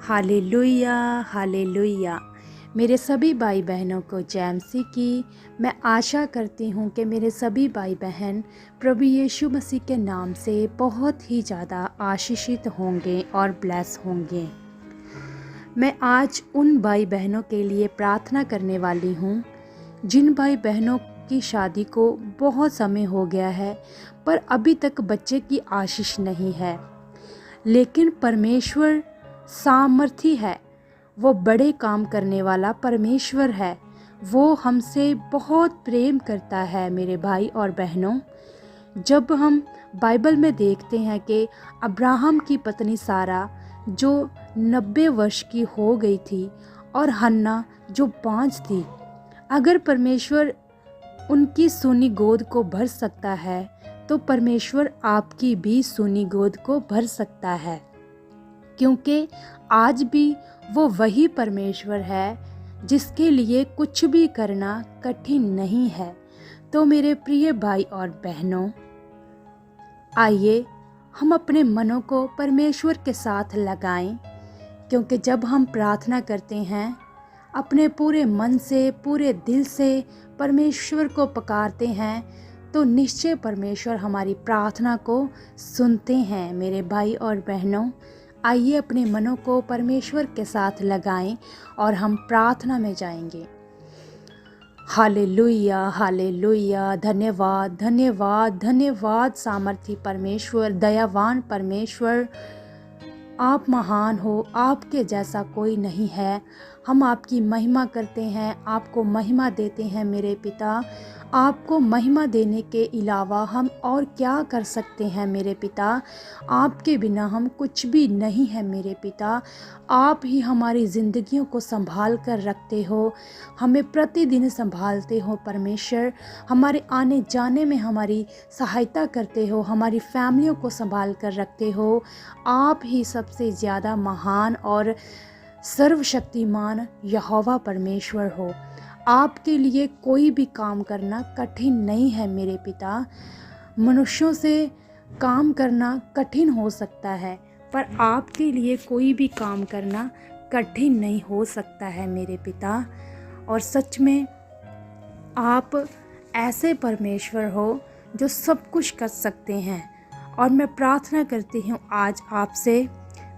Hallelujah hallelujah. मेरे सभी भाई बहनों को जय मसीह की। मैं आशा करती हूँ कि मेरे सभी भाई बहन प्रभु यीशु मसीह के नाम से बहुत ही ज़्यादा आशीषित होंगे और ब्लेस होंगे। मैं आज उन भाई बहनों के लिए प्रार्थना करने वाली हूँ जिन भाई बहनों की शादी को बहुत समय हो गया है पर अभी तक बच्चे की आशीष नहीं है, लेकिन परमेश्वर सामर्थी है। वो बड़े काम करने वाला परमेश्वर है। वो हमसे बहुत प्रेम करता है। मेरे भाई और बहनों, जब हम बाइबल में देखते हैं कि अब्राहम की पत्नी सारा जो 90 वर्ष की हो गई थी और हन्ना जो 5 थी, अगर परमेश्वर उनकी सूनी गोद को भर सकता है तो परमेश्वर आपकी भी सूनी गोद को भर सकता है, क्योंकि आज भी वो वही परमेश्वर है जिसके लिए कुछ भी करना कठिन नहीं है। तो मेरे प्रिय भाई और बहनों, आइए हम अपने मनों को परमेश्वर के साथ लगाएं, क्योंकि जब हम प्रार्थना करते हैं अपने पूरे मन से, पूरे दिल से परमेश्वर को पुकारते हैं तो निश्चय परमेश्वर हमारी प्रार्थना को सुनते हैं। मेरे भाई और बहनों, आइए अपने मनों को परमेश्वर के साथ लगाएं और हम प्रार्थना में जाएंगे। Hallelujah hallelujah. धन्यवाद धन्यवाद धन्यवाद सामर्थी परमेश्वर, दयावान परमेश्वर, आप महान हो, आपके जैसा कोई नहीं है। हम आपकी महिमा करते हैं, आपको महिमा देते हैं मेरे पिता। आपको महिमा देने के अलावा हम और क्या कर सकते हैं मेरे पिता। आपके बिना हम कुछ भी नहीं है मेरे पिता। आप ही हमारी ज़िंदगियों को संभाल कर रखते हो, हमें प्रतिदिन संभालते हो परमेश्वर। हमारे आने जाने में हमारी सहायता करते हो, हमारी फैमिलियों को संभाल कर रखते हो। आप ही सबसे ज़्यादा महान और सर्वशक्तिमान यहोवा परमेश्वर हो। आपके लिए कोई भी काम करना कठिन नहीं है मेरे पिता। मनुष्यों से काम करना कठिन हो सकता है, पर आपके लिए कोई भी काम करना कठिन नहीं हो सकता है मेरे पिता। और सच में आप ऐसे परमेश्वर हो जो सब कुछ कर सकते हैं। और मैं प्रार्थना करती हूँ आज आपसे,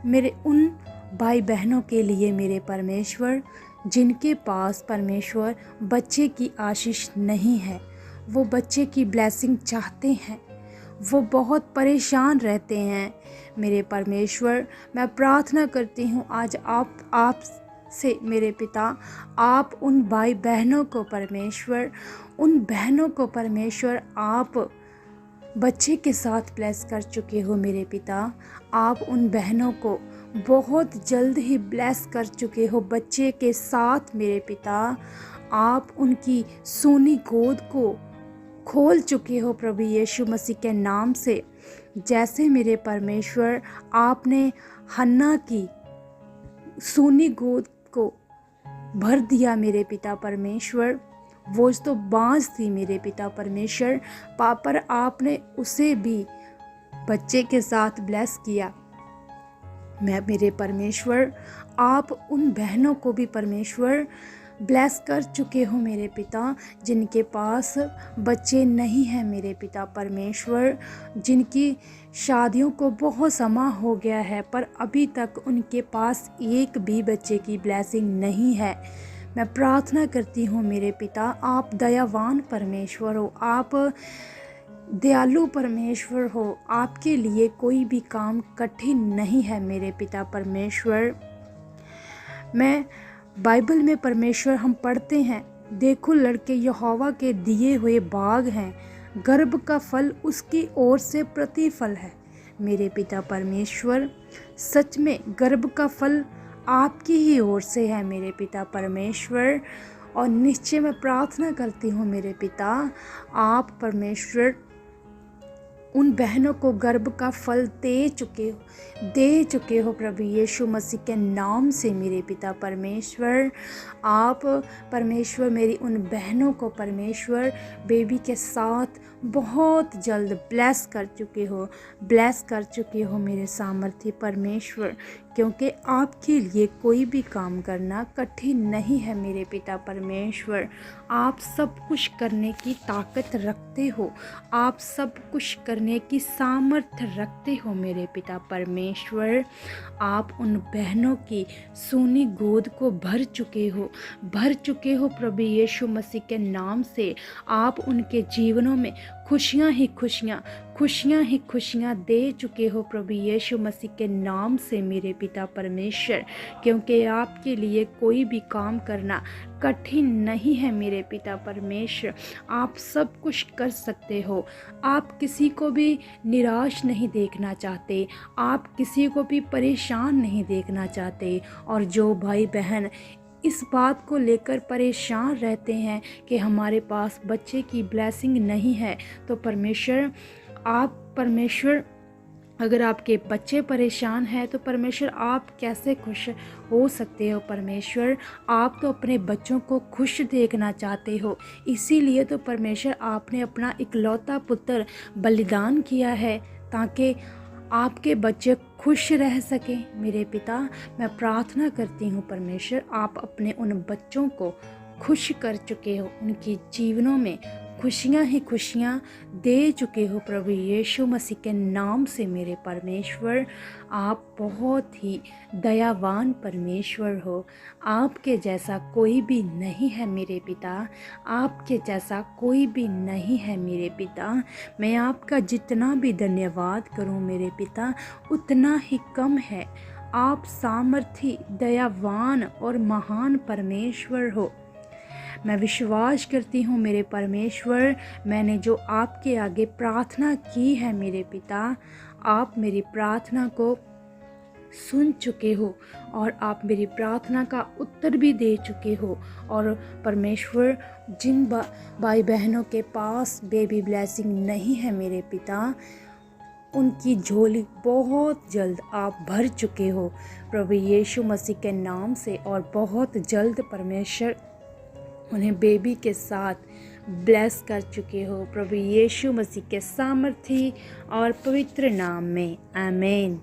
मेरे उन भाई बहनों के लिए मेरे परमेश्वर जिनके पास परमेश्वर बच्चे की आशीष नहीं है, वो बच्चे की ब्लेसिंग चाहते हैं, वो बहुत परेशान रहते हैं मेरे परमेश्वर। मैं प्रार्थना करती हूँ आज आप से मेरे पिता, आप उन भाई बहनों को परमेश्वर, उन बहनों को परमेश्वर आप बच्चे के साथ ब्लेस कर चुके हो मेरे पिता। आप उन बहनों को बहुत जल्द ही ब्लेस कर चुके हो बच्चे के साथ मेरे पिता। आप उनकी सोनी गोद को खोल चुके हो प्रभु यीशु मसीह के नाम से। जैसे मेरे परमेश्वर आपने हन्ना की सोनी गोद को भर दिया मेरे पिता परमेश्वर, वो तो बांझ थी मेरे पिता परमेश्वर, पर आपने उसे भी बच्चे के साथ ब्लेस किया। मैं मेरे परमेश्वर, आप उन बहनों को भी परमेश्वर ब्लेस कर चुके हो मेरे पिता जिनके पास बच्चे नहीं हैं मेरे पिता परमेश्वर, जिनकी शादियों को बहुत समय हो गया है पर अभी तक उनके पास एक भी बच्चे की ब्लेसिंग नहीं है। मैं प्रार्थना करती हूँ मेरे पिता, आप दयावान परमेश्वर हो, आप दयालु परमेश्वर हो। आपके लिए कोई भी काम कठिन नहीं है मेरे पिता परमेश्वर। मैं बाइबल में परमेश्वर हम पढ़ते हैं, देखो लड़के यहोवा के दिए हुए बाग हैं, गर्भ का फल उसकी ओर से प्रतिफल है। मेरे पिता परमेश्वर, सच में गर्भ का फल आपकी ही ओर से है मेरे पिता परमेश्वर। और निश्चय मैं प्रार्थना करती हूँ मेरे पिता, आप परमेश्वर उन बहनों को गर्भ का फल दे चुके हो प्रभु यीशु मसीह के नाम से मेरे पिता परमेश्वर। आप परमेश्वर मेरी उन बहनों को परमेश्वर बेबी के साथ बहुत जल्द ब्लेस कर चुके हो मेरे सामर्थ्य परमेश्वर, क्योंकि आपके लिए कोई भी काम करना कठिन नहीं है मेरे पिता परमेश्वर। आप सब कुछ करने की ताकत रखते हो, आप सब कुछ करने की सामर्थ्य रखते हो मेरे पिता परमेश्वर। आप उन बहनों की सोनी गोद को भर चुके हो प्रभु यीशु मसीह के नाम से। आप उनके जीवनों में खुशियाँ ही खुशियाँ दे चुके हो प्रभु यीशु मसीह के नाम से मेरे पिता परमेश्वर। क्योंकि आपके लिए कोई भी काम करना कठिन नहीं है मेरे पिता परमेश्वर। आप सब कुछ कर सकते हो। आप किसी को भी निराश नहीं देखना चाहते, आप किसी को भी परेशान नहीं देखना चाहते। और जो भाई बहन इस बात को लेकर परेशान रहते हैं कि हमारे पास बच्चे की ब्लेसिंग नहीं है, तो परमेश्वर अगर आपके बच्चे परेशान हैं तो परमेश्वर आप कैसे खुश हो सकते हो परमेश्वर। आप तो अपने बच्चों को खुश देखना चाहते हो, इसीलिए तो परमेश्वर आपने अपना इकलौता पुत्र बलिदान किया है ताकि आपके बच्चे खुश रह सकें। मेरे पिता, मैं प्रार्थना करती हूँ परमेश्वर, आप अपने उन बच्चों को खुश कर चुके हो, उनके जीवनों में खुशियाँ ही खुशियाँ दे चुके हो प्रभु यीशु मसीह के नाम से मेरे परमेश्वर। आप बहुत ही दयावान परमेश्वर हो, आपके जैसा कोई भी नहीं है मेरे पिता, आपके जैसा कोई भी नहीं है मेरे पिता। मैं आपका जितना भी धन्यवाद करूं मेरे पिता उतना ही कम है। आप सामर्थी, दयावान और महान परमेश्वर हो। मैं विश्वास करती हूँ मेरे परमेश्वर, मैंने जो आपके आगे प्रार्थना की है मेरे पिता, आप मेरी प्रार्थना को सुन चुके हो और आप मेरी प्रार्थना का उत्तर भी दे चुके हो। और परमेश्वर, जिन भाई बहनों के पास बेबी ब्लेसिंग नहीं है मेरे पिता, उनकी झोली बहुत जल्द आप भर चुके हो प्रभु यीशु मसीह के नाम से। और बहुत जल्द परमेश्वर उन्हें बेबी के साथ ब्लेस कर चुके हो प्रभु यीशु मसीह के सामर्थी और पवित्र नाम में। आमीन।